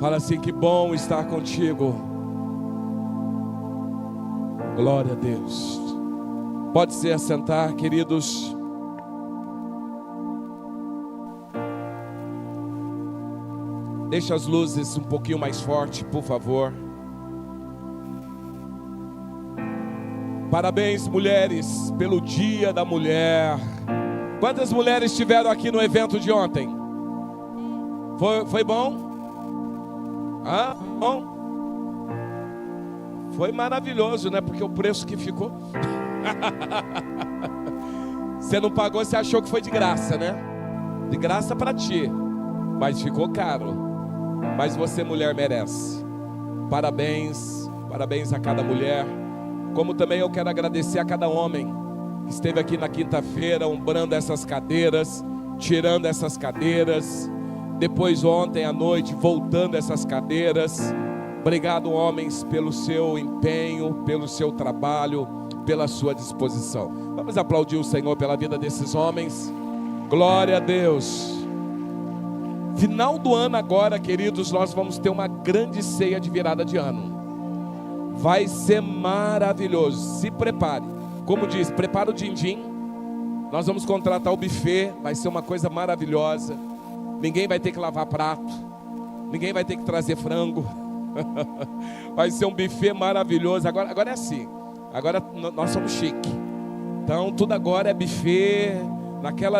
Fala assim: que bom estar contigo. Glória a Deus. Pode se assentar, queridos. Deixa as luzes um pouquinho mais forte, por favor. Parabéns, mulheres, pelo Dia da Mulher. Quantas mulheres estiveram aqui no evento de ontem? Foi bom? Bom? Foi maravilhoso, né? Porque o preço que ficou. Você não pagou, você achou que foi de graça, né? De graça para ti, mas ficou caro. Mas você, mulher, merece. Parabéns, parabéns a cada mulher. Como também eu quero agradecer a cada homem que esteve aqui na quinta-feira, umbrando essas cadeiras, tirando essas cadeiras. Depois ontem à noite, voltando essas cadeiras. Obrigado, homens, pelo seu empenho, pelo seu trabalho, pela sua disposição. Vamos aplaudir o Senhor pela vida desses homens. Glória a Deus. Final do ano agora, queridos, nós vamos ter uma grande ceia de virada de ano. Vai ser maravilhoso. Se prepare. Como diz, prepara o din-din. Nós vamos contratar o buffet. Vai ser uma coisa maravilhosa. Ninguém vai ter que lavar prato. Ninguém vai ter que trazer frango. Vai ser um buffet maravilhoso. Agora é assim. Agora nós somos chique. Então tudo agora é buffet.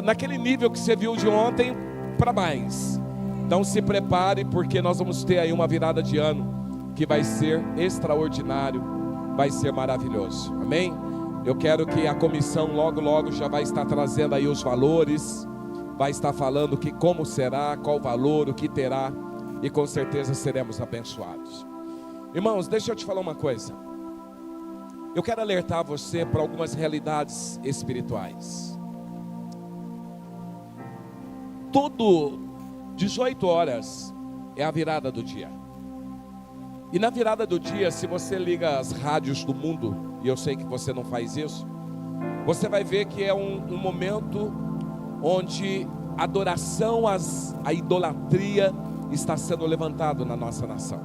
Naquele nível que você viu de ontem para mais. Então se prepare, porque nós vamos ter aí uma virada de ano que vai ser extraordinário, vai ser maravilhoso, amém? Eu quero que a comissão logo já vai estar trazendo aí os valores, vai estar falando que como será, qual o valor, o que terá, e com certeza seremos abençoados. Irmãos, deixa eu te falar uma coisa. Eu quero alertar você para algumas realidades espirituais. Todo 18 horas é a virada do dia. E na virada do dia, se você liga as rádios do mundo, e eu sei que você não faz isso, você vai ver que é um momento onde a adoração, a idolatria está sendo levantado na nossa nação.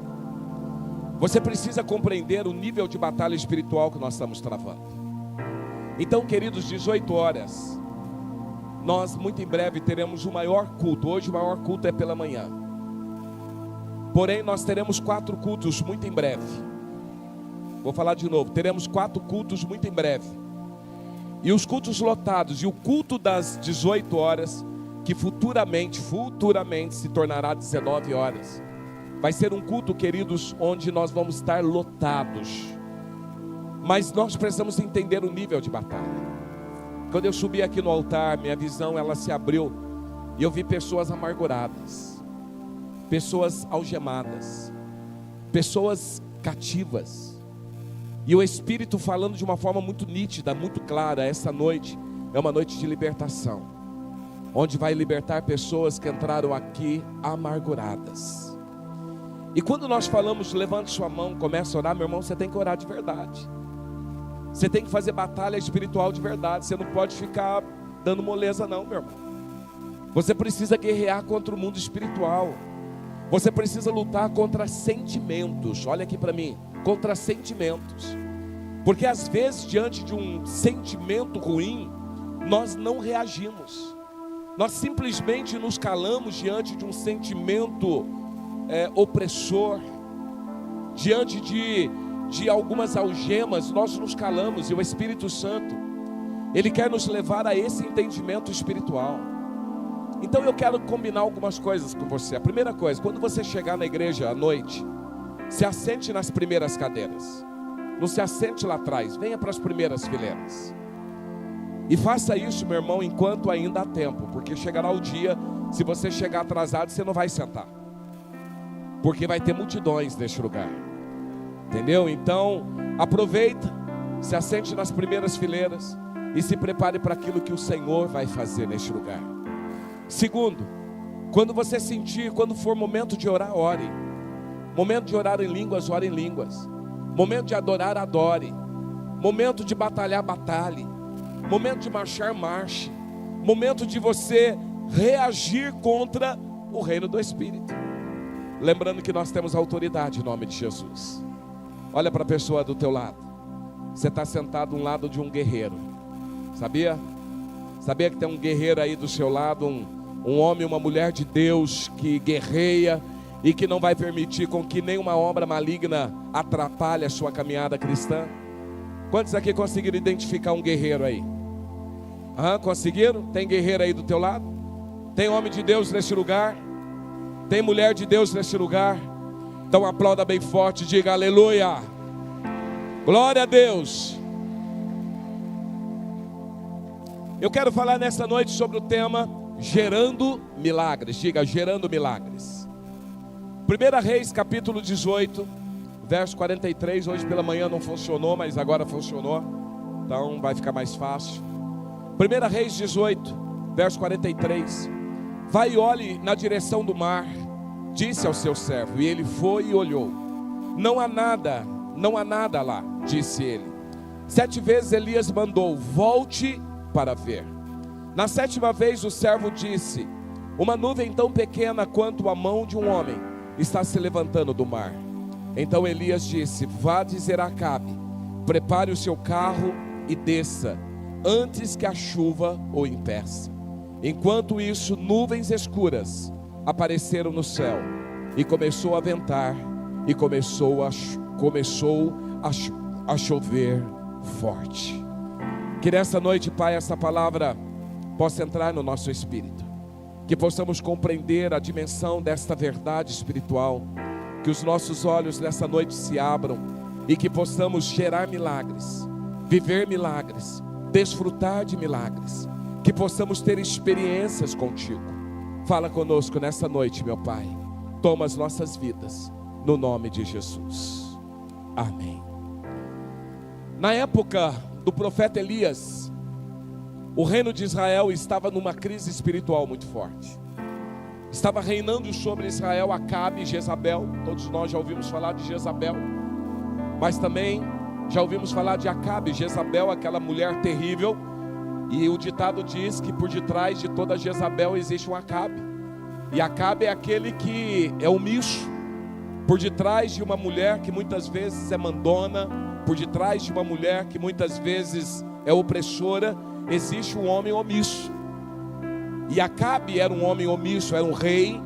Você precisa compreender o nível de batalha espiritual que nós estamos travando. Então, queridos, 18 horas, nós muito em breve teremos o maior culto. Hoje o maior culto é pela manhã. Porém, nós teremos 4 cultos muito em breve. Vou falar de novo, teremos 4 cultos muito em breve. E os cultos lotados, e o culto das 18 horas, que futuramente se tornará 19 horas. Vai ser um culto, queridos, onde nós vamos estar lotados. Mas nós precisamos entender o nível de batalha. Quando eu subi aqui no altar, minha visão ela se abriu, e eu vi pessoas amarguradas, pessoas algemadas, pessoas cativas, e o Espírito falando de uma forma muito nítida, muito clara. Essa noite é uma noite de libertação, onde vai libertar pessoas que entraram aqui amarguradas. E quando nós falamos, levante sua mão, comece a orar, meu irmão, você tem que orar de verdade. Você tem que fazer batalha espiritual de verdade. Você não pode ficar dando moleza não, meu irmão. Você precisa guerrear contra o mundo espiritual. Você precisa lutar contra sentimentos. Olha aqui para mim, contra sentimentos. Porque às vezes, diante de um sentimento ruim, nós não reagimos. Nós simplesmente nos calamos diante de um sentimento opressor. Diante de algumas algemas, nós nos calamos. E o Espírito Santo, Ele quer nos levar a esse entendimento espiritual. Então eu quero combinar algumas coisas com você. A primeira coisa, quando você chegar na igreja à noite, se assente nas primeiras cadeiras. Não se assente lá atrás, venha para as primeiras fileiras. E faça isso, meu irmão, enquanto ainda há tempo. Porque chegará o dia, se você chegar atrasado, você não vai sentar. Porque vai ter multidões neste lugar. Entendeu? Então, aproveita, se assente nas primeiras fileiras e se prepare para aquilo que o Senhor vai fazer neste lugar. Segundo, quando você sentir, quando for momento de orar, ore. Momento de orar em línguas, ore em línguas. Momento de adorar, adore. Momento de batalhar, batalhe. Momento de marchar, marche. Momento de você reagir contra o reino do Espírito. lembrando que nós temos autoridade em nome de Jesus. Olha para a pessoa do teu lado. Você está sentado ao lado de um guerreiro. Sabia? Sabia que tem um guerreiro aí do seu lado, um homem, uma mulher de Deus que guerreia e que não vai permitir com que nenhuma obra maligna atrapalhe a sua caminhada cristã? Quantos aqui conseguiram identificar um guerreiro aí? Conseguiram? Tem guerreiro aí do teu lado? Tem homem de Deus neste lugar? Tem mulher de Deus neste lugar? Então aplauda bem forte, diga aleluia. Glória a Deus. Eu quero falar nessa noite sobre o tema gerando milagres. Diga, gerando milagres. 1 Reis capítulo 18, verso 43. Hoje pela manhã não funcionou, mas agora funcionou, então vai ficar mais fácil. 1 Reis 18, verso 43. Vai e olhe na direção do mar, disse ao seu servo. E ele foi e olhou. Não há nada lá, disse ele. 7 vezes Elias mandou, volte para ver. Na 7ª vez o servo disse, uma nuvem tão pequena quanto a mão de um homem está se levantando do mar. Então Elias disse, vá dizer a Acabe, prepare o seu carro e desça, antes que a chuva o impeça. Enquanto isso, nuvens escuras apareceram no céu, e começou a ventar, e começou a chover forte. Que nessa noite, Pai, essa palavra possa entrar no nosso espírito, que possamos compreender a dimensão desta verdade espiritual, que os nossos olhos nessa noite se abram, e que possamos gerar milagres, viver milagres, desfrutar de milagres, que possamos ter experiências contigo. Fala conosco nessa noite, meu Pai. Toma as nossas vidas, no nome de Jesus. Amém. Na época do profeta Elias, o reino de Israel estava numa crise espiritual muito forte. Estava reinando sobre Israel Acabe e Jezabel. Todos nós já ouvimos falar de Jezabel, mas também já ouvimos falar de Acabe. Jezabel, aquela mulher terrível. E o ditado diz que por detrás de toda Jezabel existe um Acabe. E Acabe é aquele que é omisso. Por detrás de uma mulher que muitas vezes é mandona, por detrás de uma mulher que muitas vezes é opressora, existe um homem omisso. E Acabe era um homem omisso, era um rei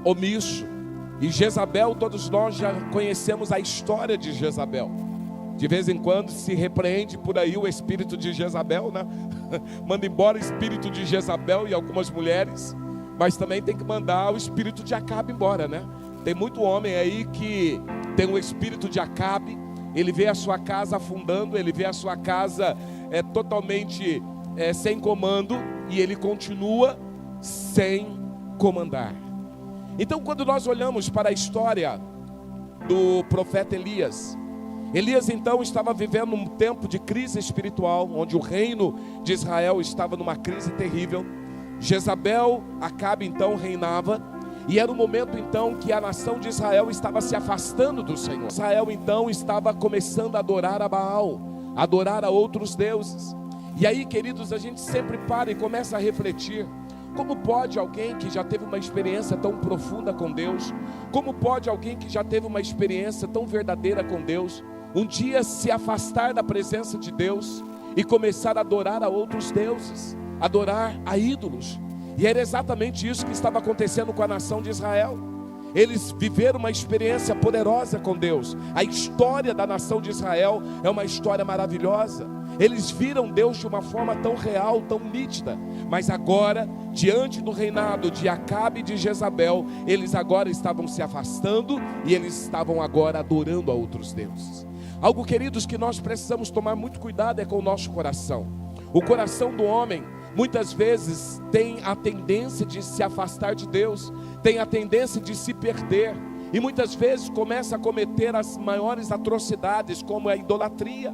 omisso. E Jezabel, todos nós já conhecemos a história de Jezabel. De vez em quando se repreende por aí o espírito de Jezabel, né? Manda embora o espírito de Jezabel e algumas mulheres, mas também tem que mandar o espírito de Acabe embora, né? Tem muito homem aí que tem o espírito de Acabe. Ele vê a sua casa afundando, ele vê a sua casa totalmente sem comando, e ele continua sem comandar. Então, quando nós olhamos para a história do profeta Elias, Elias então estava vivendo um tempo de crise espiritual, onde o reino de Israel estava numa crise terrível. Jezabel, Acabe então reinava, e era o momento então que a nação de Israel estava se afastando do Senhor. Israel então estava começando a adorar a Baal, a adorar a outros deuses. E aí, queridos, a gente sempre para e começa a refletir: como pode alguém que já teve uma experiência tão profunda com Deus, como pode alguém que já teve uma experiência tão verdadeira com Deus, um dia se afastar da presença de Deus e começar a adorar a outros deuses, adorar a ídolos? E era exatamente isso que estava acontecendo com a nação de Israel. Eles viveram uma experiência poderosa com Deus. A história da nação de Israel é uma história maravilhosa. Eles viram Deus de uma forma tão real, tão nítida. Mas agora, diante do reinado de Acabe e de Jezabel, eles agora estavam se afastando e eles estavam agora adorando a outros deuses. Algo, queridos, que nós precisamos tomar muito cuidado é com o nosso coração. O coração do homem muitas vezes tem a tendência de se afastar de Deus, tem a tendência de se perder, e muitas vezes começa a cometer as maiores atrocidades, como a idolatria.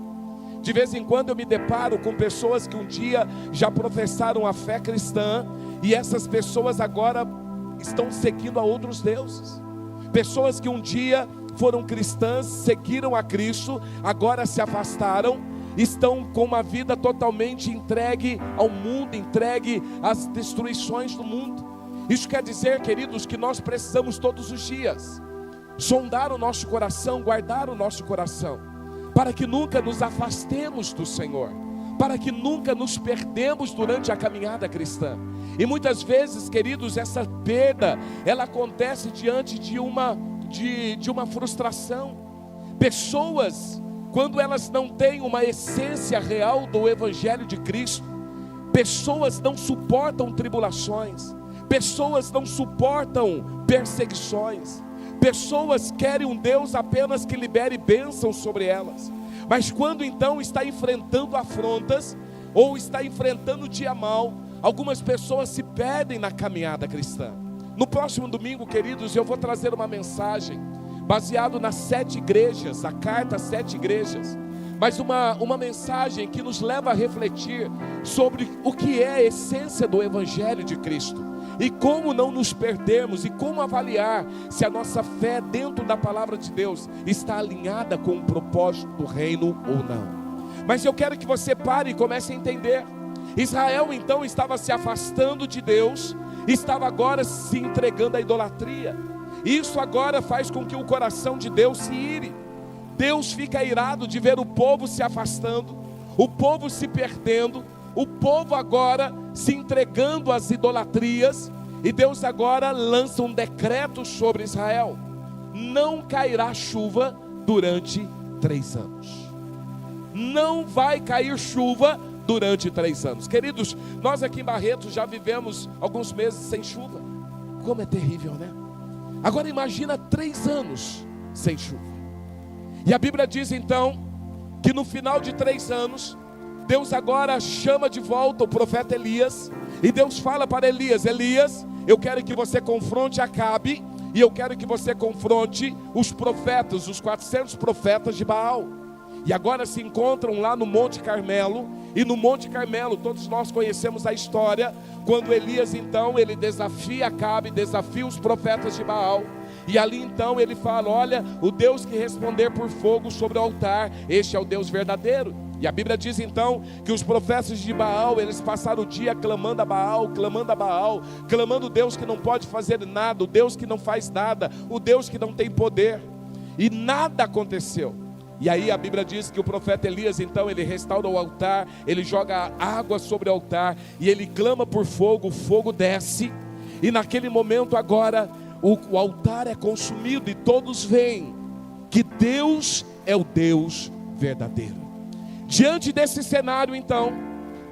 De vez em quando eu me deparo com pessoas que um dia já professaram a fé cristã, e essas pessoas agora estão seguindo a outros deuses. Pessoas que um dia foram cristãs, seguiram a Cristo, agora se afastaram, estão com uma vida totalmente entregue ao mundo, entregue às destruições do mundo. Isso quer dizer, queridos, que nós precisamos todos os dias sondar o nosso coração, guardar o nosso coração, para que nunca nos afastemos do Senhor, para que nunca nos perdemos durante a caminhada cristã. E muitas vezes, queridos, essa perda, ela acontece diante de uma frustração. Pessoas, quando elas não têm uma essência real do Evangelho de Cristo, pessoas não suportam tribulações, pessoas não suportam perseguições, pessoas querem um Deus apenas que libere bênçãos sobre elas. Mas quando então está enfrentando afrontas, ou está enfrentando o dia mal, algumas pessoas se perdem na caminhada cristã. No próximo domingo, queridos, eu vou trazer uma mensagem baseado nas 7 igrejas, a carta às 7 igrejas, mas uma mensagem que nos leva a refletir sobre o que é a essência do Evangelho de Cristo, e como não nos perdermos, e como avaliar se a nossa fé dentro da palavra de Deus está alinhada com o propósito do reino ou não. Mas eu quero que você pare e comece a entender. Israel então estava se afastando de Deus, estava agora se entregando à idolatria. Isso agora faz com que o coração de Deus se ire. Deus fica irado de ver o povo se afastando, o povo se perdendo, o povo agora se entregando às idolatrias. E Deus agora lança um decreto sobre Israel: não cairá chuva durante 3 anos. Não vai cair chuva durante 3 anos. Queridos, nós aqui em Barretos já vivemos alguns meses sem chuva. Como é terrível, né? Agora imagina 3 anos sem chuva. E a Bíblia diz então que no final de 3 anos, Deus agora chama de volta o profeta Elias. E Deus fala para Elias: Elias, eu quero que você confronte Acabe, e eu quero que você confronte os profetas, os 400 profetas de Baal. E agora se encontram lá no Monte Carmelo. E no Monte Carmelo, todos nós conhecemos a história, quando Elias então, ele desafia Acabe, desafia os profetas de Baal. E ali então ele fala: olha, o Deus que responder por fogo sobre o altar, este é o Deus verdadeiro. E a Bíblia diz então que os profetas de Baal, eles passaram o dia clamando a Baal, clamando o Deus que não pode fazer nada, o Deus que não faz nada, o Deus que não tem poder. E nada aconteceu. E aí a Bíblia diz que o profeta Elias então, ele restaura o altar, ele joga água sobre o altar, e ele clama por fogo, o fogo desce. E naquele momento agora, o altar é consumido, e todos veem que Deus é o Deus verdadeiro. Diante desse cenário então,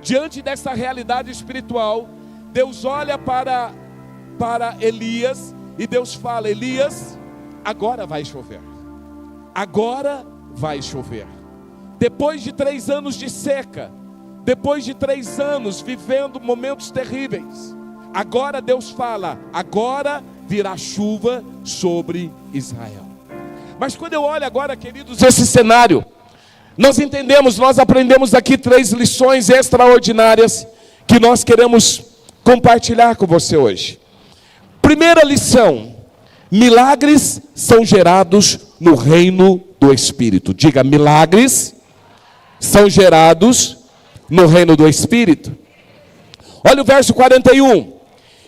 diante dessa realidade espiritual, Deus olha para Elias, e Deus fala: Elias, agora vai chover. Agora vai chover. Depois de 3 anos de seca, depois de 3 anos vivendo momentos terríveis, agora Deus fala: agora virá chuva sobre Israel. Mas quando eu olho agora, queridos, esse cenário, nós entendemos, nós aprendemos aqui 3 lições extraordinárias que nós queremos compartilhar com você hoje. Primeira lição: milagres são gerados no reino do Espírito. Diga: milagres são gerados no reino do Espírito. Olha o verso 41.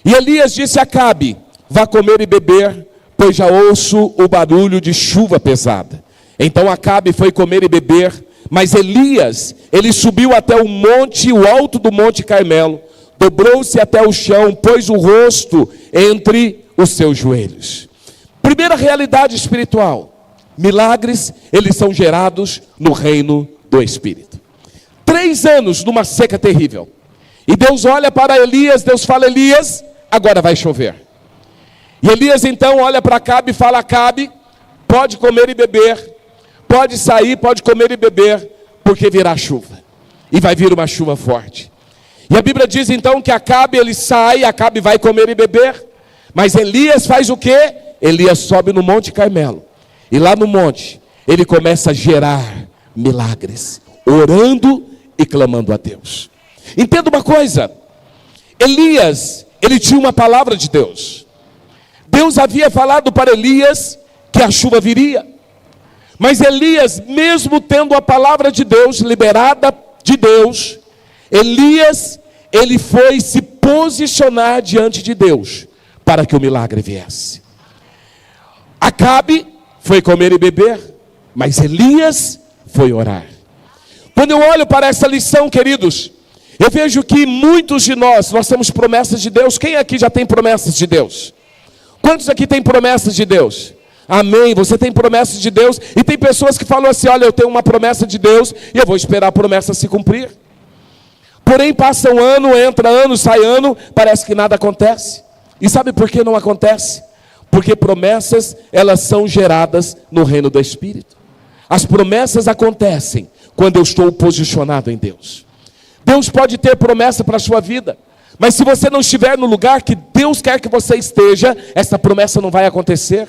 E Elias disse a Acabe: vá comer e beber, pois já ouço o barulho de chuva pesada. Então Acabe foi comer e beber, mas Elias, ele subiu até o monte, o alto do Monte Carmelo, dobrou-se até o chão, pôs o rosto entre os seus joelhos. Primeira realidade espiritual: milagres, eles são gerados no reino do Espírito. 3 anos numa seca terrível, e Deus olha para Elias, Deus fala: Elias, agora vai chover. E Elias então olha para Acabe e fala: Acabe, pode comer e beber, pode sair, pode comer e beber, porque virá chuva, e vai vir uma chuva forte. E a Bíblia diz então que Acabe, ele sai, Acabe vai comer e beber, mas Elias faz o quê? Elias sobe no Monte Carmelo, e lá no monte, ele começa a gerar milagres, orando e clamando a Deus. Entenda uma coisa: Elias, ele tinha uma palavra de Deus. Deus havia falado para Elias que a chuva viria. Mas Elias, mesmo tendo a palavra de Deus, liberada de Deus, Elias, ele foi se posicionar diante de Deus, para que o milagre viesse. Acabe foi comer e beber, mas Elias foi orar. Quando eu olho para essa lição, queridos, eu vejo que muitos de nós temos promessas de Deus. Quem aqui já tem promessas de Deus? Quantos aqui tem promessas de Deus? Amém, você tem promessas de Deus. E tem pessoas que falam assim, olha, eu tenho uma promessa de Deus e eu vou esperar a promessa se cumprir. Porém passa um ano, entra ano, sai ano, parece que nada acontece. E sabe por que não acontece? Porque promessas, elas são geradas no reino do Espírito. As promessas acontecem quando eu estou posicionado em Deus. Deus pode ter promessa para a sua vida, mas se você não estiver no lugar que Deus quer que você esteja, essa promessa não vai acontecer.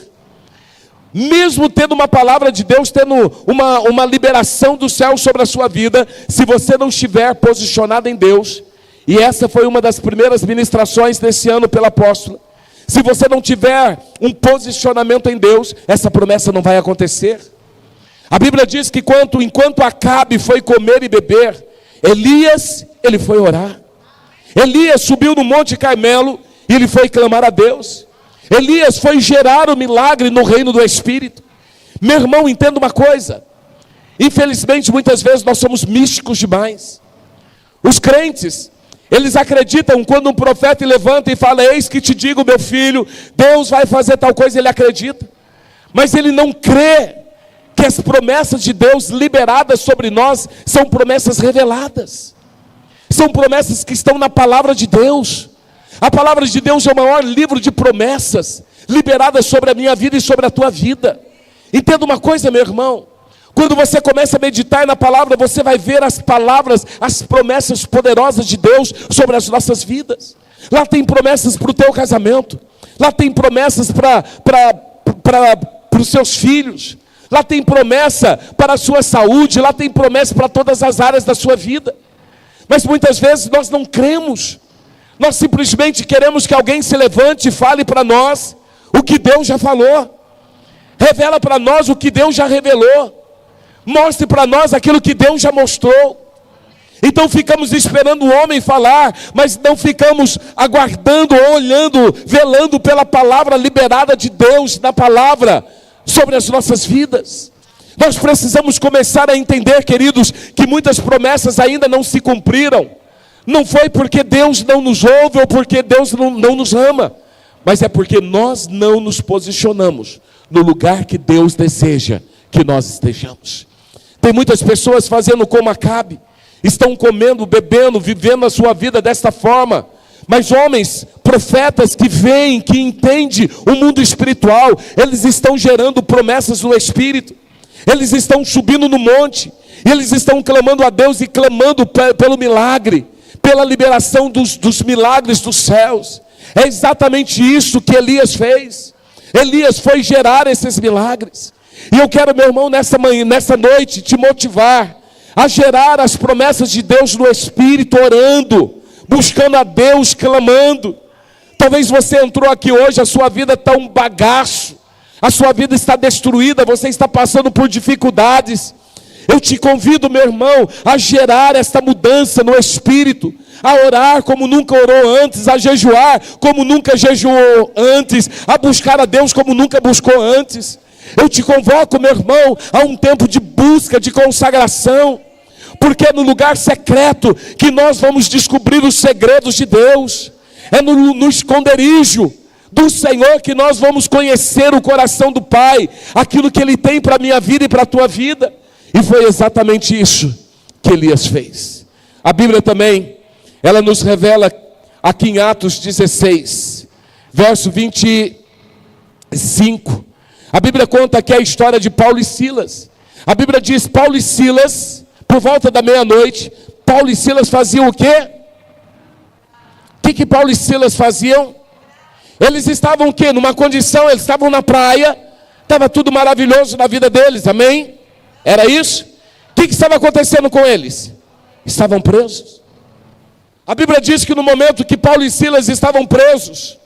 Mesmo tendo uma palavra de Deus, tendo uma liberação do céu sobre a sua vida, se você não estiver posicionado em Deus, e essa foi uma das primeiras ministrações desse ano pelo apóstolo, se você não tiver um posicionamento em Deus, essa promessa não vai acontecer. A Bíblia diz que enquanto Acabe foi comer e beber, Elias, ele foi orar. Elias subiu no Monte Carmelo e ele foi clamar a Deus. Elias foi gerar o milagre no reino do Espírito. Meu irmão, entenda uma coisa. Infelizmente, muitas vezes nós somos místicos demais. Os crentes, eles acreditam quando um profeta levanta e fala, eis que te digo, meu filho, Deus vai fazer tal coisa, ele acredita. Mas ele não crê que as promessas de Deus liberadas sobre nós são promessas reveladas. São promessas que estão na palavra de Deus. A palavra de Deus é o maior livro de promessas liberadas sobre a minha vida e sobre a tua vida. Entenda uma coisa, meu irmão. Quando você começa a meditar na palavra, você vai ver as palavras, as promessas poderosas de Deus sobre as nossas vidas. Lá tem promessas para o teu casamento. Lá tem promessas para os seus filhos. Lá tem promessa para a sua saúde. Lá tem promessa para todas as áreas da sua vida. Mas muitas vezes nós não cremos. Nós simplesmente queremos que alguém se levante e fale para nós o que Deus já falou. Revela para nós o que Deus já revelou. Mostre para nós aquilo que Deus já mostrou. Então ficamos esperando o homem falar, mas não ficamos aguardando, olhando, velando pela palavra liberada de Deus, na palavra sobre as nossas vidas. Nós precisamos começar a entender, queridos, que muitas promessas ainda não se cumpriram. Não foi porque Deus não nos ouve ou porque Deus não nos ama, mas é porque nós não nos posicionamos no lugar que Deus deseja que nós estejamos. Tem muitas pessoas fazendo como Acabe, estão comendo, bebendo, vivendo a sua vida desta forma. Mas homens, profetas que veem, que entendem o mundo espiritual, eles estão gerando promessas no Espírito. Eles estão subindo no monte, eles estão clamando a Deus e clamando pelo milagre, pela liberação dos milagres dos céus. É exatamente isso que Elias fez. Elias foi gerar esses milagres. E eu quero, meu irmão, nessa noite, te motivar a gerar as promessas de Deus no Espírito, orando, buscando a Deus, clamando. Talvez você entrou aqui hoje, a sua vida está um bagaço, a sua vida está destruída, você está passando por dificuldades. Eu te convido, meu irmão, a gerar esta mudança no Espírito, a orar como nunca orou antes, a jejuar como nunca jejuou antes, a buscar a Deus como nunca buscou antes. Eu te convoco, meu irmão, a um tempo de busca, de consagração, porque é no lugar secreto que nós vamos descobrir os segredos de Deus. É no esconderijo do Senhor que nós vamos conhecer o coração do Pai, aquilo que Ele tem para a minha vida e para a tua vida. E foi exatamente isso que Elias fez. A Bíblia também, ela nos revela aqui em Atos 16, verso 25. A Bíblia conta aqui a história de Paulo e Silas. A Bíblia diz, Paulo e Silas, por volta da meia-noite, Paulo e Silas faziam o quê? O que Paulo e Silas faziam? Eles estavam o quê? Numa condição, eles estavam na praia, estava tudo maravilhoso na vida deles, amém? Era isso? O que estava acontecendo com eles? Estavam presos. A Bíblia diz que no momento que Paulo e Silas estavam presos,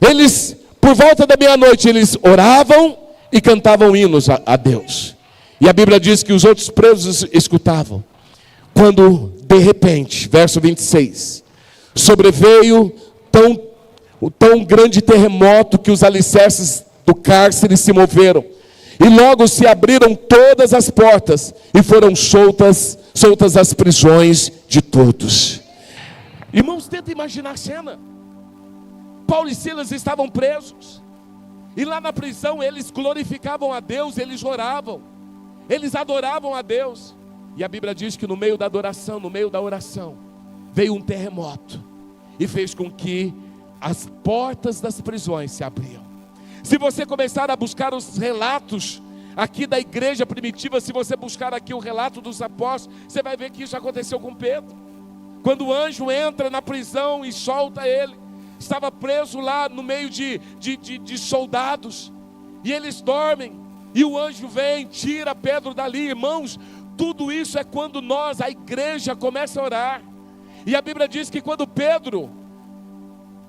eles, por volta da meia-noite, eles oravam e cantavam hinos a Deus. E a Bíblia diz que os outros presos escutavam. Quando, de repente, verso 26, sobreveio o tão grande terremoto que os alicerces do cárcere se moveram. E logo se abriram todas as portas e foram soltas as prisões de todos. Irmãos, tenta imaginar a cena. Paulo e Silas estavam presos. E lá na prisão eles glorificavam a Deus, eles oravam, eles adoravam a Deus. E a Bíblia diz que no meio da adoração, no meio da oração, veio um terremoto e fez com que as portas das prisões se abriam. Se você começar a buscar os relatos aqui da igreja primitiva, se você buscar aqui o relato dos apóstolos, você vai ver que isso aconteceu com Pedro. Quando o anjo entra na prisão e solta ele, estava preso lá no meio de soldados, e eles dormem, e o anjo vem, tira Pedro dali. Irmãos, tudo isso é quando nós, a igreja, começa a orar. E a Bíblia diz que quando Pedro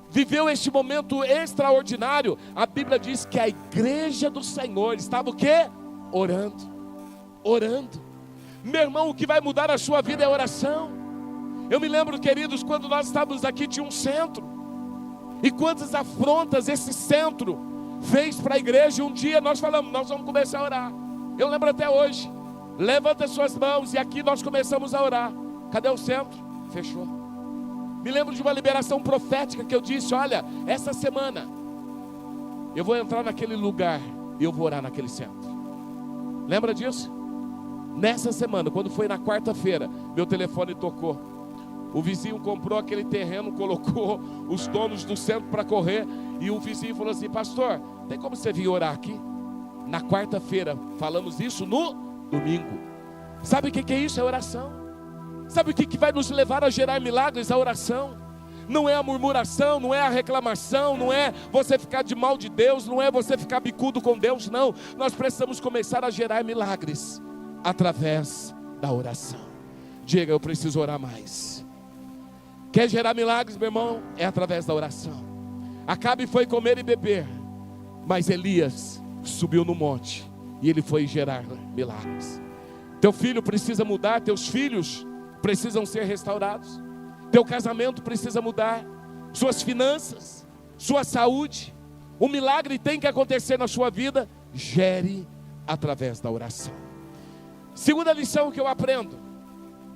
viveu este momento extraordinário, a Bíblia diz que a igreja do Senhor estava o quê? Orando, orando. Meu irmão, o que vai mudar a sua vida é oração. Eu me lembro, queridos, quando nós estávamos aqui, tinha um centro, e quantas afrontas esse centro fez para a igreja. E um dia nós falamos, nós vamos começar a orar. Eu lembro até hoje, levanta as suas mãos, e aqui nós começamos a orar. Cadê o centro? Fechou. Me lembro de uma liberação profética que eu disse, olha, essa semana eu vou entrar naquele lugar e eu vou orar naquele centro. Lembra disso? Nessa semana, quando foi na quarta-feira, meu telefone tocou. O vizinho comprou aquele terreno, colocou os donos do centro para correr, e o vizinho falou assim, pastor, tem como você vir orar aqui? Na quarta-feira, falamos isso no domingo. Sabe o que é isso? É oração. Sabe o que vai nos levar a gerar milagres? A oração. Não é a murmuração, não é a reclamação, não é você ficar de mal de Deus, não é você ficar bicudo com Deus, não. Nós precisamos começar a gerar milagres através da oração. Diga, eu preciso orar mais. Quer gerar milagres, meu irmão? É através da oração. Acabe foi comer e beber, mas Elias subiu no monte e ele foi gerar milagres. Teu filho precisa mudar, teus filhos precisam ser restaurados, teu casamento precisa mudar, suas finanças, sua saúde. Um milagre tem que acontecer na sua vida. Gere através da oração. Segunda lição que eu aprendo: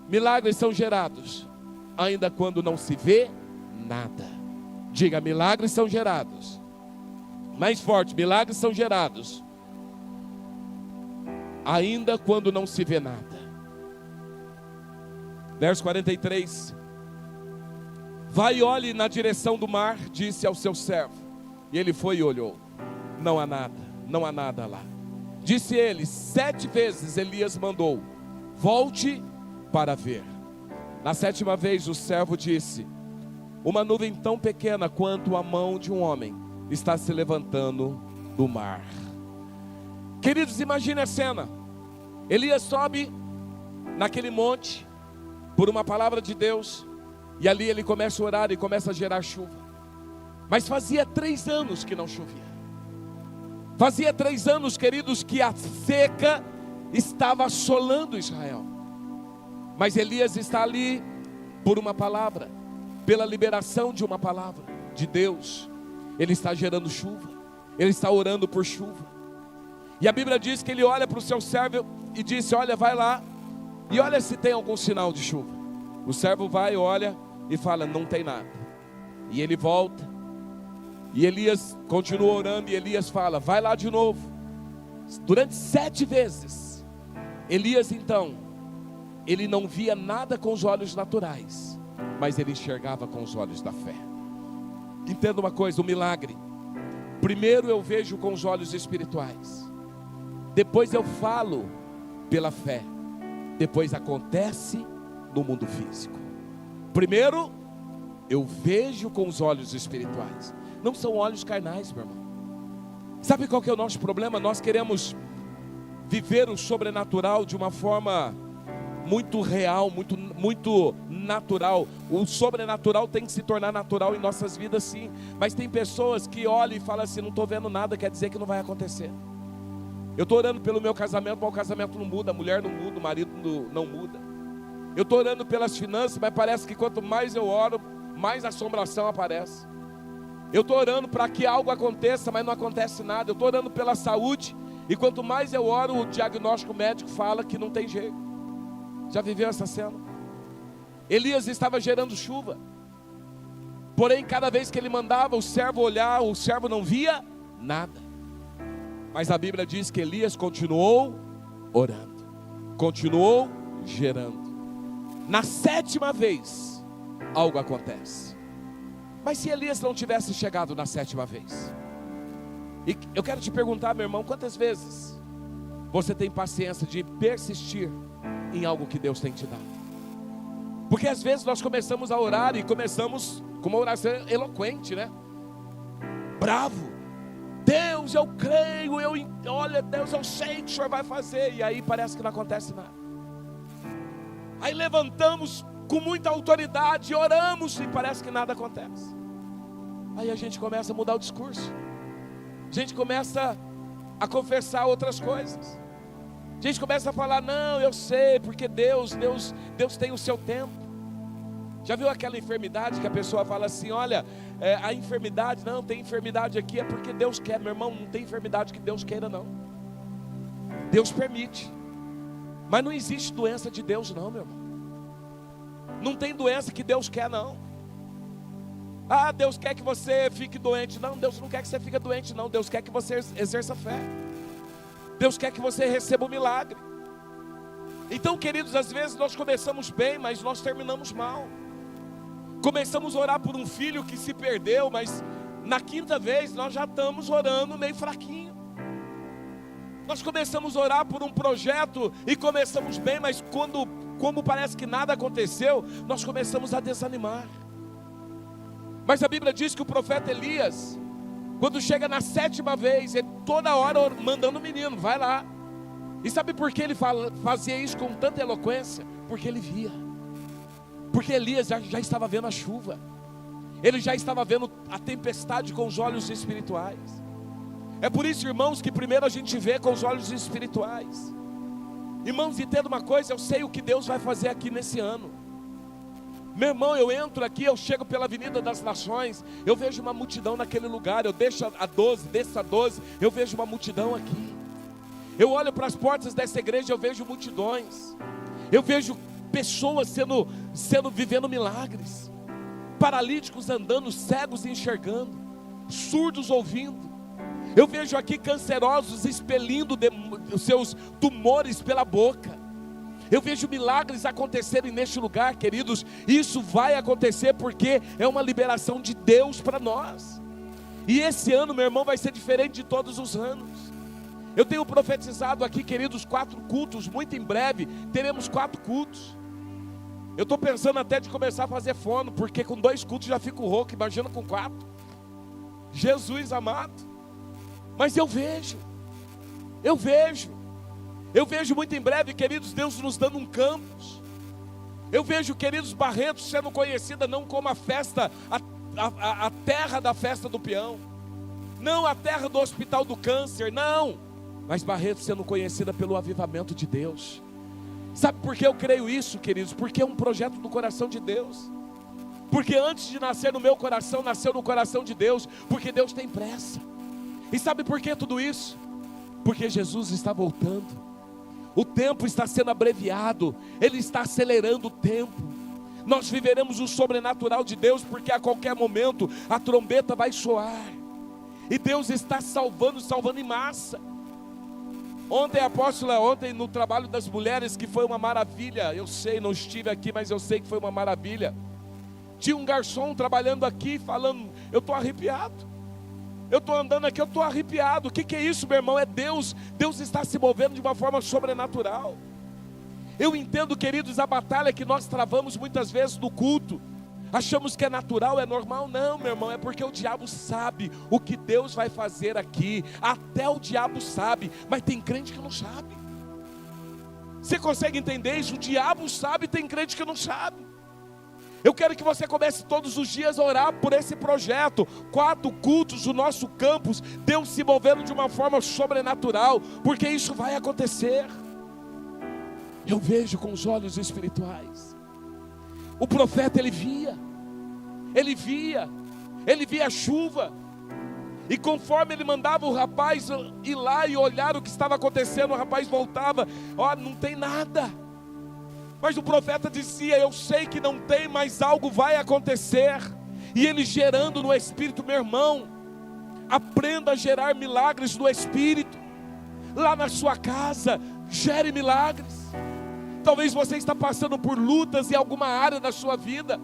milagres são gerados ainda quando não se vê nada. Diga, milagres são gerados. Mais forte, milagres são gerados ainda quando não se vê nada. Verso 43. Vai e olhe na direção do mar, disse ao seu servo. E ele foi e olhou. Não há nada, não há nada lá. Disse ele, 7 vezes Elias mandou, volte para ver. Na 7ª vez o servo disse, uma nuvem tão pequena quanto a mão de um homem está se levantando do mar. Queridos, imagine a cena. Elias sobe naquele monte por uma palavra de Deus, e ali ele começa a orar e começa a gerar chuva. Mas fazia 3 anos que não chovia. Fazia 3 anos, queridos, que a seca estava assolando Israel. Mas Elias está ali por uma palavra, pela liberação de uma palavra de Deus. Ele está gerando chuva, ele está orando por chuva. E a Bíblia diz que ele olha para o seu servo e disse, olha, vai lá e olha se tem algum sinal de chuva. O servo vai, olha e fala, não tem nada. E ele volta, e Elias continua orando, e Elias fala, vai lá de novo. Durante 7 vezes, Elias então, ele não via nada com os olhos naturais, mas ele enxergava com os olhos da fé. Entenda uma coisa, o milagre, primeiro eu vejo com os olhos espirituais, depois eu falo pela fé, depois acontece no mundo físico. Primeiro eu vejo com os olhos espirituais, não são olhos carnais, meu irmão. Sabe qual que é o nosso problema? Nós queremos viver o sobrenatural de uma forma muito real, muito natural. O sobrenatural tem que se tornar natural em nossas vidas, sim. Mas tem pessoas que olham e falam assim, não estou vendo nada, quer dizer que não vai acontecer. Eu estou orando pelo meu casamento, mas o casamento não muda, a mulher não muda, o marido não muda. Eu estou orando pelas finanças, mas parece que quanto mais eu oro, mais assombração aparece. Eu estou orando para que algo aconteça, mas não acontece nada. Eu estou orando pela saúde, e quanto mais eu oro, o diagnóstico médico fala que não tem jeito. Já viveu essa cena? Elias estava gerando chuva, porém cada vez que ele mandava o servo olhar, o servo não via nada. Mas a Bíblia diz que Elias continuou orando, continuou gerando. Na 7ª vez, algo acontece. Mas se Elias não tivesse chegado na 7ª vez? E eu quero te perguntar, meu irmão, quantas vezes você tem paciência de persistir em algo que Deus tem te dado? Porque às vezes nós começamos a orar e começamos com uma oração eloquente, né? Bravo. Deus, eu creio, olha, Deus, eu sei que o Senhor vai fazer. E aí parece que não acontece nada. Aí levantamos com muita autoridade, oramos e parece que nada acontece. Aí a gente começa a mudar o discurso. A gente começa a confessar outras coisas. A gente começa a falar, não, eu sei, porque Deus tem o seu tempo. Já viu aquela enfermidade que a pessoa fala assim, olha, a enfermidade, não, tem enfermidade aqui, é porque Deus quer. Meu irmão, não tem enfermidade que Deus queira, não. Deus permite. Mas não existe doença de Deus, não, meu irmão. Não tem doença que Deus quer, não. Ah, Deus quer que você fique doente. Não, Deus não quer que você fique doente, não. Deus quer que você exerça fé. Deus quer que você receba um milagre. Então, queridos, às vezes nós começamos bem, mas nós terminamos mal. Começamos a orar por um filho que se perdeu, mas na 5ª vez nós já estamos orando meio fraquinho. Nós começamos a orar por um projeto e começamos bem, mas como parece que nada aconteceu, nós começamos a desanimar. Mas a Bíblia diz que o profeta Elias, quando chega na 7ª vez, ele toda hora mandando o menino, vai lá. E sabe por que ele fazia isso com tanta eloquência? Porque ele via. Porque Elias já estava vendo a chuva. Ele já estava vendo a tempestade com os olhos espirituais. É por isso, irmãos, que primeiro a gente vê com os olhos espirituais. Irmãos, entenda uma coisa, eu sei o que Deus vai fazer aqui nesse ano. Meu irmão, eu entro aqui, eu chego pela Avenida das Nações, eu vejo uma multidão naquele lugar, eu desço a 12, eu vejo uma multidão aqui. Eu olho para as portas dessa igreja, eu vejo multidões. Eu vejo pessoas vivendo milagres. Paralíticos andando, cegos enxergando, surdos ouvindo. Eu vejo aqui cancerosos expelindo os seus tumores pela boca. Eu vejo milagres acontecerem neste lugar, queridos. Isso vai acontecer porque é uma liberação de Deus para nós. E esse ano, meu irmão, vai ser diferente de todos os anos. Eu tenho profetizado aqui, queridos, 4 cultos. Muito em breve teremos 4 cultos. Eu estou pensando até de começar a fazer fono, porque com 2 cultos já fico rouco, imagina com 4. Jesus amado. Mas eu vejo muito em breve, queridos, Deus nos dando um campus. Eu vejo, queridos, Barretos sendo conhecida não como a festa, a terra da festa do peão, não a terra do hospital do câncer, não, mas Barretos sendo conhecida pelo avivamento de Deus. Sabe por que eu creio isso, queridos? Porque é um projeto do coração de Deus. Porque antes de nascer no meu coração, nasceu no coração de Deus. Porque Deus tem pressa. E sabe por que tudo isso? Porque Jesus está voltando. O tempo está sendo abreviado. Ele está acelerando o tempo. Nós viveremos o sobrenatural de Deus, porque a qualquer momento a trombeta vai soar. E Deus está salvando em massa. Ontem, apóstola, no trabalho das mulheres, que foi uma maravilha. Eu sei, não estive aqui, mas eu sei que foi uma maravilha. Tinha um garçom trabalhando aqui, falando, eu estou arrepiado. Eu estou andando aqui, eu estou arrepiado. O que é isso, meu irmão? É Deus. Deus está se movendo de uma forma sobrenatural. Eu entendo, queridos, a batalha que nós travamos muitas vezes no culto. Achamos que é natural, é normal. Não, meu irmão, é porque o diabo sabe o que Deus vai fazer aqui. Até o diabo sabe, mas tem crente que não sabe. Você consegue entender isso? O diabo sabe, tem crente que não sabe. Eu quero que você comece todos os dias a orar por esse projeto. 4 cultos, o nosso campus, Deus se movendo de uma forma sobrenatural, porque isso vai acontecer. Eu vejo com os olhos espirituais. O profeta, ele via, ele via a chuva, e conforme ele mandava o rapaz ir lá e olhar o que estava acontecendo, o rapaz voltava, ó, não tem nada. Mas o profeta dizia, eu sei que não tem, mas algo vai acontecer. E ele gerando no Espírito, meu irmão, aprenda a gerar milagres no Espírito. Lá na sua casa, gere milagres. Talvez você está passando por lutas em alguma área da sua vida,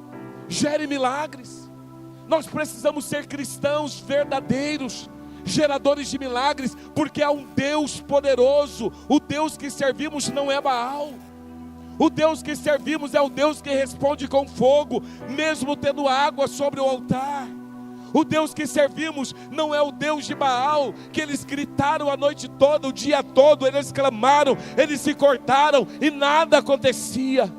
gere milagres. Nós precisamos ser cristãos verdadeiros, geradores de milagres, porque há um Deus poderoso. O Deus que servimos não é Baal. O Deus que servimos é o Deus que responde com fogo, mesmo tendo água sobre o altar. O Deus que servimos não é o Deus de Baal, que eles gritaram a noite toda, o dia todo, eles clamaram, eles se cortaram e nada acontecia.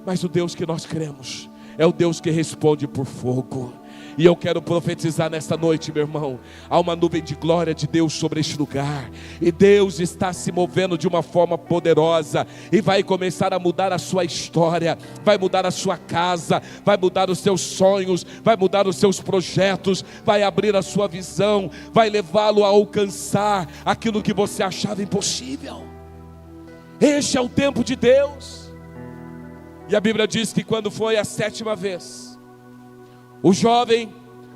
Mas o Deus que nós cremos é o Deus que responde por fogo. E eu quero profetizar nesta noite, meu irmão, há uma nuvem de glória de Deus sobre este lugar, e Deus está se movendo de uma forma poderosa, e vai começar a mudar a sua história, vai mudar a sua casa, vai mudar os seus sonhos, vai mudar os seus projetos, vai abrir a sua visão, vai levá-lo a alcançar aquilo que você achava impossível. Este é o tempo de Deus. E a Bíblia diz que quando foi a 7ª vez, o jovem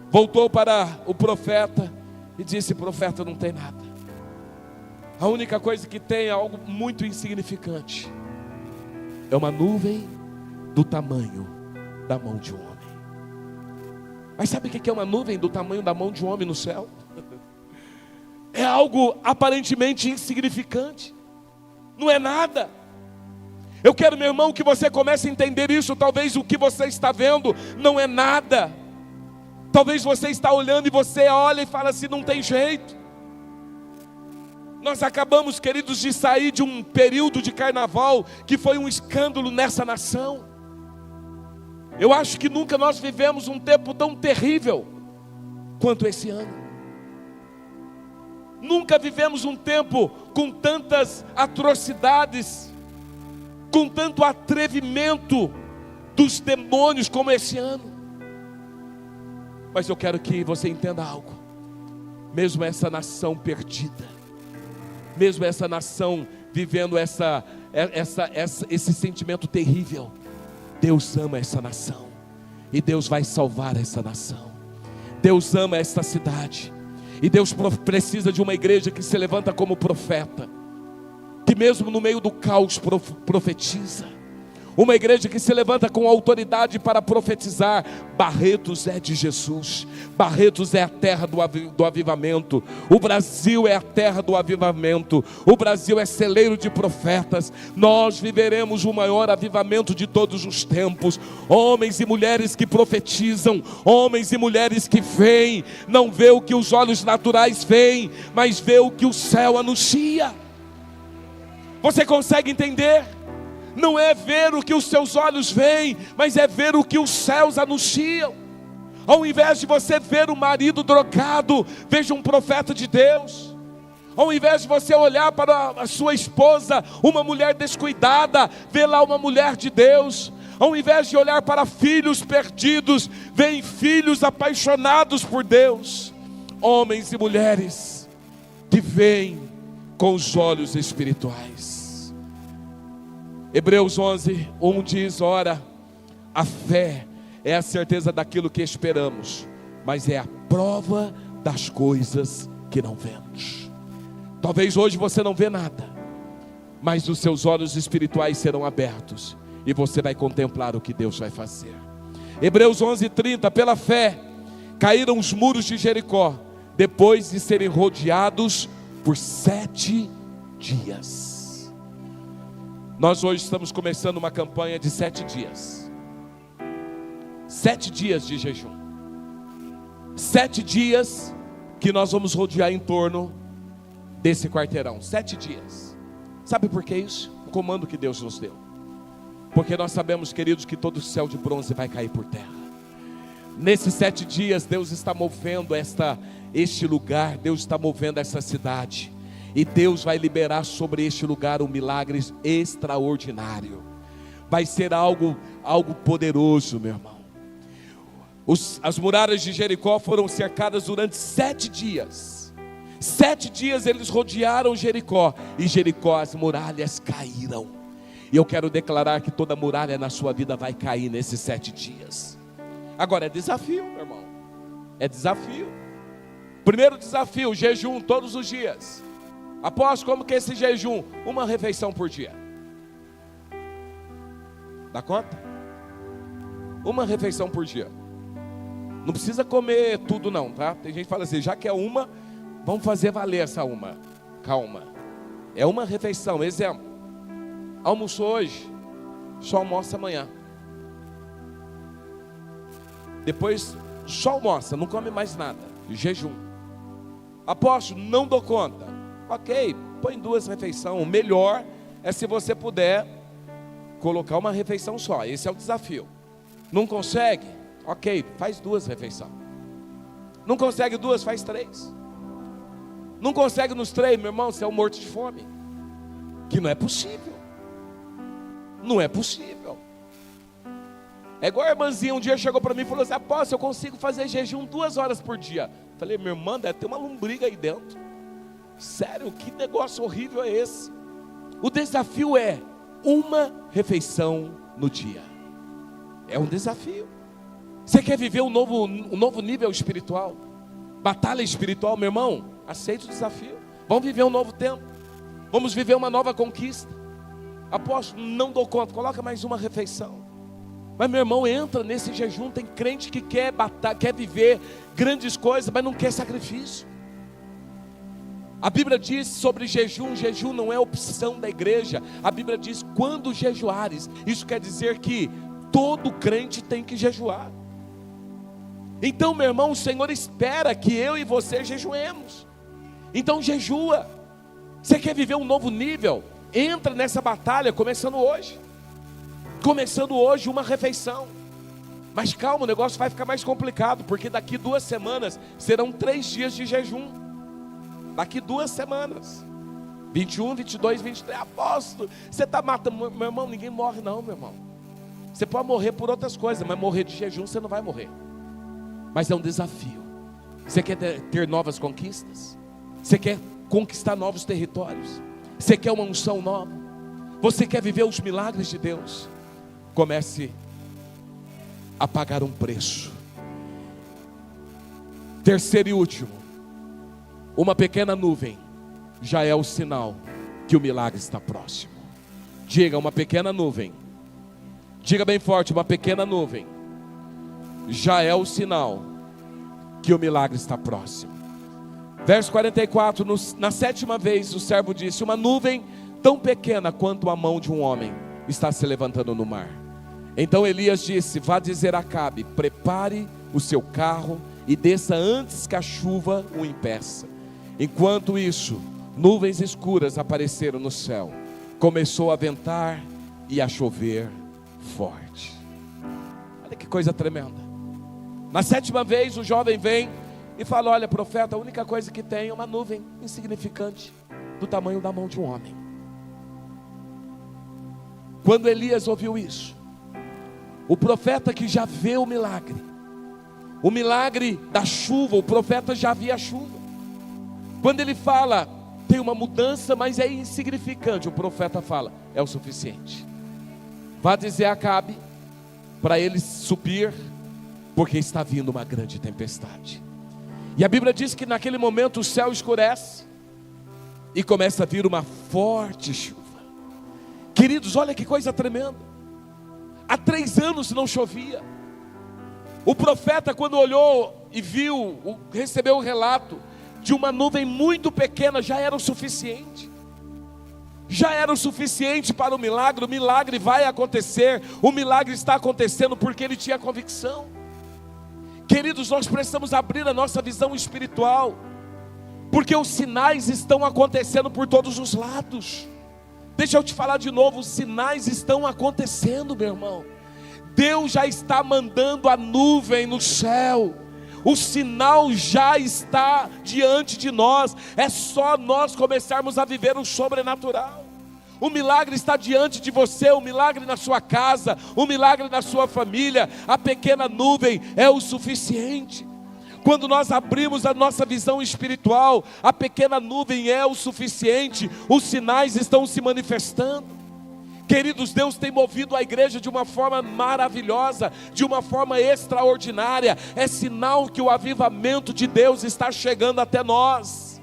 voltou para o profeta e disse, profeta, não tem nada. A única coisa que tem é algo muito insignificante. É uma nuvem do tamanho da mão de um homem. Mas sabe o que é uma nuvem do tamanho da mão de um homem no céu? É algo aparentemente insignificante. Não é nada. Eu quero, meu irmão, que você comece a entender isso. Talvez o que você está vendo não é nada. Talvez você está olhando e você olha e fala assim, não tem jeito. Nós acabamos, queridos, de sair de um período de carnaval que foi um escândalo nessa nação. Eu acho que nunca nós vivemos um tempo tão terrível quanto esse ano. Nunca vivemos um tempo com tantas atrocidades, com tanto atrevimento dos demônios como esse ano. Mas eu quero que você entenda algo. Mesmo essa nação perdida, mesmo essa nação vivendo esse sentimento terrível, Deus ama essa nação, e Deus vai salvar essa nação. Deus ama esta cidade, e Deus precisa de uma igreja que se levanta como profeta, que mesmo no meio do caos profetiza. Uma igreja que se levanta com autoridade para profetizar. Barretos é de Jesus. Barretos é a terra do avivamento. O Brasil é a terra do avivamento. O Brasil é celeiro de profetas. Nós viveremos o maior avivamento de todos os tempos. Homens e mulheres que profetizam. Homens e mulheres que veem. Não vê o que os olhos naturais veem, mas vê o que o céu anuncia. Você consegue entender? Não é ver o que os seus olhos veem, mas é ver o que os céus anunciam. Ao invés de você ver o marido drogado, veja um profeta de Deus. Ao invés de você olhar para a sua esposa, uma mulher descuidada, vê lá uma mulher de Deus. Ao invés de olhar para filhos perdidos, vem filhos apaixonados por Deus. Homens e mulheres que veem com os olhos espirituais. Hebreus 11:1 diz, ora, a fé é a certeza daquilo que esperamos, mas é a prova das coisas que não vemos. Talvez hoje você não vê nada, mas os seus olhos espirituais serão abertos, e você vai contemplar o que Deus vai fazer. Hebreus 11:30, pela fé, caíram os muros de Jericó, depois de serem rodeados por 7 dias. Nós hoje estamos começando uma campanha de 7 dias. 7 dias de jejum. 7 dias que nós vamos rodear em torno desse quarteirão. 7 dias. Sabe por que isso? O comando que Deus nos deu. Porque nós sabemos, queridos, que todo o céu de bronze vai cair por terra. Nesses 7 dias, Deus está movendo este lugar. Deus está movendo essa cidade. E Deus vai liberar sobre este lugar um milagre extraordinário. Vai ser algo poderoso, meu irmão. As muralhas de Jericó foram cercadas durante 7 dias. 7 dias eles rodearam Jericó, e Jericó, as muralhas caíram. E eu quero declarar que toda muralha na sua vida vai cair nesses 7 dias. Agora é desafio, meu irmão. É desafio. Primeiro desafio, jejum todos os dias. Após como que é esse jejum? Uma refeição por dia. Dá conta? Uma refeição por dia. Não precisa comer tudo não, tá? Tem gente que fala assim, já que é uma, vamos fazer valer essa uma. Calma. É uma refeição. Exemplo. Almoçou hoje, só almoça amanhã. Depois só almoça, não come mais nada. Jejum. Apóstolo, não dou conta. Ok, põe 2 refeições. O melhor é se você puder colocar uma refeição só. Esse é o desafio. Não consegue? Ok, faz 2 refeições. Não consegue 2, faz 3. Não consegue nos 3, meu irmão, você é um morto de fome. Que não é possível. Não é possível. É igual a irmãzinha um dia chegou para mim e falou assim, apóstolo, eu consigo fazer jejum 2 horas por dia. Falei, minha irmã, deve ter uma lombriga aí dentro. Sério, que negócio horrível é esse? O desafio é uma refeição no dia. É um desafio. Você quer viver um novo nível espiritual? Batalha espiritual, meu irmão? Aceite o desafio. Vamos viver um novo tempo. Vamos viver uma nova conquista. Apóstolo, não dou conta. Coloca mais uma refeição. Mas meu irmão, entra nesse jejum. Tem crente que quer viver grandes coisas, mas não quer sacrifício. A Bíblia diz sobre jejum. Jejum não é opção da igreja. A Bíblia diz, quando jejuares. Isso quer dizer que todo crente tem que jejuar. Então, meu irmão, o Senhor espera que eu e você jejuemos. Então jejua. Você quer viver um novo nível? Entra nessa batalha começando hoje. Começando hoje uma refeição. Mas calma, o negócio vai ficar mais complicado, porque daqui 2 semanas serão 3 dias de jejum. Daqui 2 semanas. 21, 22, 23. Apóstolo, você está matando. Meu irmão, ninguém morre não, meu irmão. Você pode morrer por outras coisas, mas morrer de jejum você não vai morrer. Mas é um desafio. Você quer ter novas conquistas? Você quer conquistar novos territórios? Você quer uma unção nova? Você quer viver os milagres de Deus? Comece a pagar um preço. Terceiro e último, uma pequena nuvem já é o sinal que o milagre está próximo. Diga, uma pequena nuvem. Diga bem forte, uma pequena nuvem já é o sinal que o milagre está próximo. Verso 44, na 7ª vez o servo disse, uma nuvem tão pequena quanto a mão de um homem está se levantando no mar. Então Elias disse, vá dizer a Acabe, prepare o seu carro e desça antes que a chuva o impeça. Enquanto isso, nuvens escuras apareceram no céu. Começou a ventar e a chover forte. Olha que coisa tremenda. Na 7ª vez o jovem vem e fala, olha profeta, a única coisa que tem é uma nuvem insignificante, do tamanho da mão de um homem. Quando Elias ouviu isso, o profeta que já vê o milagre da chuva, o profeta já via a chuva. Quando ele fala, tem uma mudança, mas é insignificante, o profeta fala, é o suficiente. Vá dizer a Acabe para ele subir, porque está vindo uma grande tempestade. E a Bíblia diz que naquele momento o céu escurece e começa a vir uma forte chuva. Queridos, olha que coisa tremenda. Há 3 anos não chovia. O profeta, quando olhou e viu, recebeu o relato de uma nuvem muito pequena, já era o suficiente. Já era o suficiente para o milagre vai acontecer. O milagre está acontecendo porque ele tinha convicção. Queridos, nós precisamos abrir a nossa visão espiritual, porque os sinais estão acontecendo por todos os lados. Deixa eu te falar de novo, os sinais estão acontecendo, meu irmão. Deus já está mandando a nuvem no céu. O sinal já está diante de nós. É só nós começarmos a viver o sobrenatural. O milagre está diante de você, o milagre na sua casa, o milagre na sua família. A pequena nuvem é o suficiente. Quando nós abrimos a nossa visão espiritual, a pequena nuvem é o suficiente. Os sinais estão se manifestando. Queridos, Deus tem movido a igreja de uma forma maravilhosa, de uma forma extraordinária. É sinal que o avivamento de Deus está chegando até nós.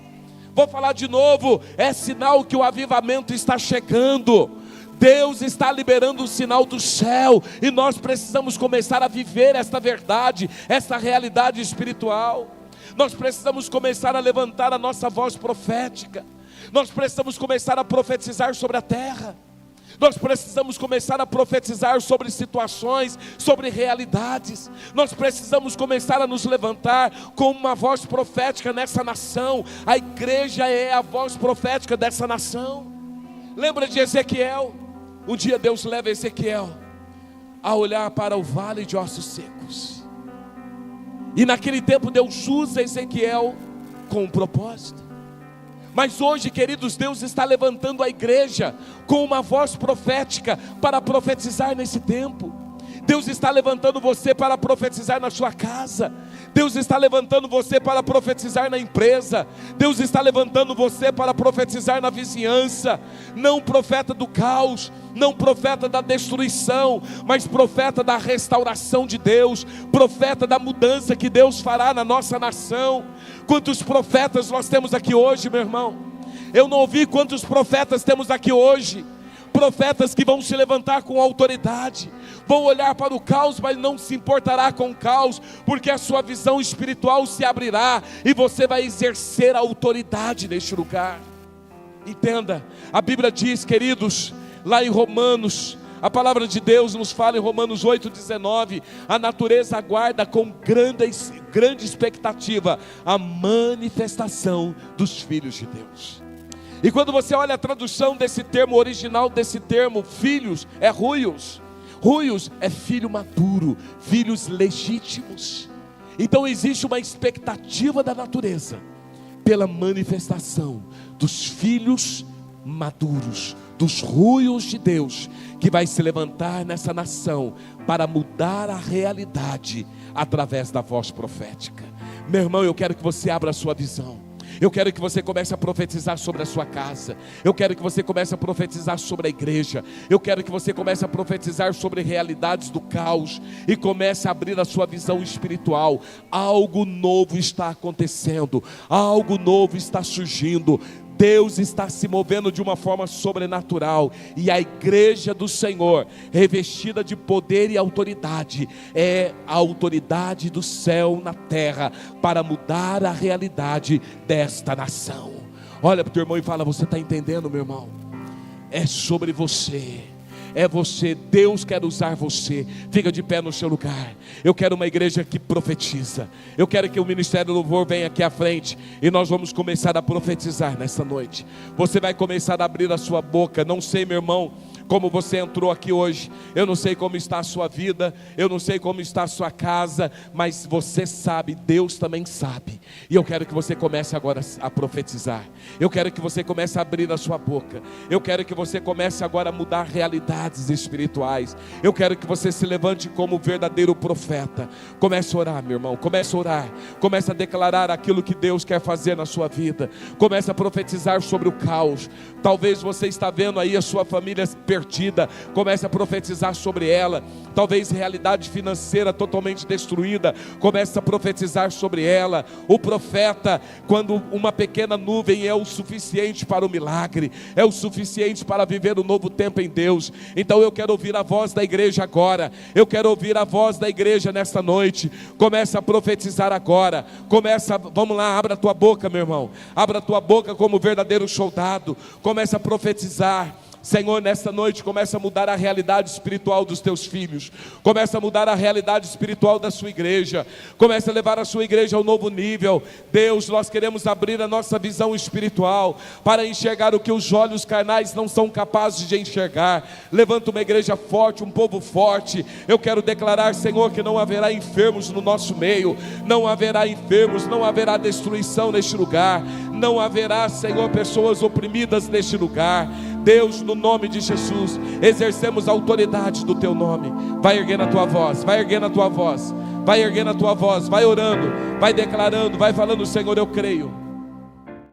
Vou falar de novo, é sinal que o avivamento está chegando. Deus está liberando o sinal do céu, e nós precisamos começar a viver esta verdade, esta realidade espiritual. Nós precisamos começar a levantar a nossa voz profética. Nós precisamos começar a profetizar sobre a terra. Nós precisamos começar a profetizar sobre situações, sobre realidades. Nós precisamos começar a nos levantar com uma voz profética nessa nação. A igreja é a voz profética dessa nação. Lembra de Ezequiel? Um dia Deus leva Ezequiel a olhar para o vale de ossos secos. E naquele tempo Deus usa Ezequiel com um propósito. Mas hoje, queridos, Deus está levantando a igreja com uma voz profética para profetizar nesse tempo. Deus está levantando você para profetizar na sua casa. Deus está levantando você para profetizar na empresa. Deus está levantando você para profetizar na vizinhança. Não profeta do caos, não profeta da destruição, mas profeta da restauração de Deus, profeta da mudança que Deus fará na nossa nação. Quantos profetas nós temos aqui hoje, meu irmão? Eu não ouvi quantos profetas temos aqui hoje. Profetas que vão se levantar com autoridade, vão olhar para o caos, mas não se importará com o caos, porque a sua visão espiritual se abrirá, e você vai exercer a autoridade neste lugar. Entenda, a Bíblia diz, queridos, lá em Romanos, a palavra de Deus nos fala em Romanos 8,19, a natureza aguarda com grande expectativa a manifestação dos filhos de Deus. E quando você olha a tradução desse termo, original desse termo, filhos, é ruios. Ruios é filho maduro, filhos legítimos. Então existe uma expectativa da natureza pela manifestação dos filhos maduros, dos ruios de Deus, que vai se levantar nessa nação para mudar a realidade através da voz profética. Meu irmão, eu quero que você abra a sua visão. Eu quero que você comece a profetizar sobre a sua casa. Eu quero que você comece a profetizar sobre a igreja. Eu quero que você comece a profetizar sobre realidades do caos e comece a abrir a sua visão espiritual. Algo novo está acontecendo, algo novo está surgindo. Deus está se movendo de uma forma sobrenatural, e a igreja do Senhor, revestida de poder e autoridade, é a autoridade do céu na terra, para mudar a realidade desta nação. Olha para o teu irmão e fala: você está entendendo, meu irmão? É sobre você. É você, Deus quer usar você. Fica de pé no seu lugar. Eu quero uma igreja que profetiza. Eu quero que o Ministério do Louvor venha aqui à frente, e nós vamos começar a profetizar nessa noite. Você vai começar a abrir a sua boca. Não sei, meu irmão, como você entrou aqui hoje. Eu não sei como está a sua vida, eu não sei como está a sua casa, mas você sabe, Deus também sabe. E eu quero que você comece agora a profetizar. Eu quero que você comece a abrir a sua boca. Eu quero que você comece agora a mudar realidades espirituais. Eu quero que você se levante como verdadeiro profeta. Comece a orar, meu irmão, comece a orar. Comece a declarar aquilo que Deus quer fazer na sua vida. Comece a profetizar sobre o caos. Talvez você está vendo aí a sua família perdida. Comece a profetizar sobre ela. Talvez realidade financeira totalmente destruída. Comece a profetizar sobre ela. O profeta, quando uma pequena nuvem é o suficiente para o milagre, é o suficiente para viver um novo tempo em Deus. Então eu quero ouvir a voz da igreja agora. Eu quero ouvir a voz da igreja nesta noite. Começa a profetizar agora. Vamos lá, abra a tua boca, meu irmão. Abra a tua boca como verdadeiro soldado. Começa a profetizar. Senhor, nesta noite começa a mudar a realidade espiritual dos teus filhos. Começa a mudar a realidade espiritual da sua igreja. Começa a levar a sua igreja a um novo nível. Deus, nós queremos abrir a nossa visão espiritual para enxergar o que os olhos carnais não são capazes de enxergar. Levanta uma igreja forte, um povo forte. Eu quero declarar, Senhor, que não haverá enfermos no nosso meio. Não haverá enfermos, não haverá destruição neste lugar. Não haverá, Senhor, pessoas oprimidas neste lugar. Deus, no nome de Jesus, exercemos a autoridade do teu nome. Vai erguendo a tua voz, vai erguendo a tua voz, vai erguendo a tua voz, vai orando, vai declarando, vai falando: Senhor, eu creio.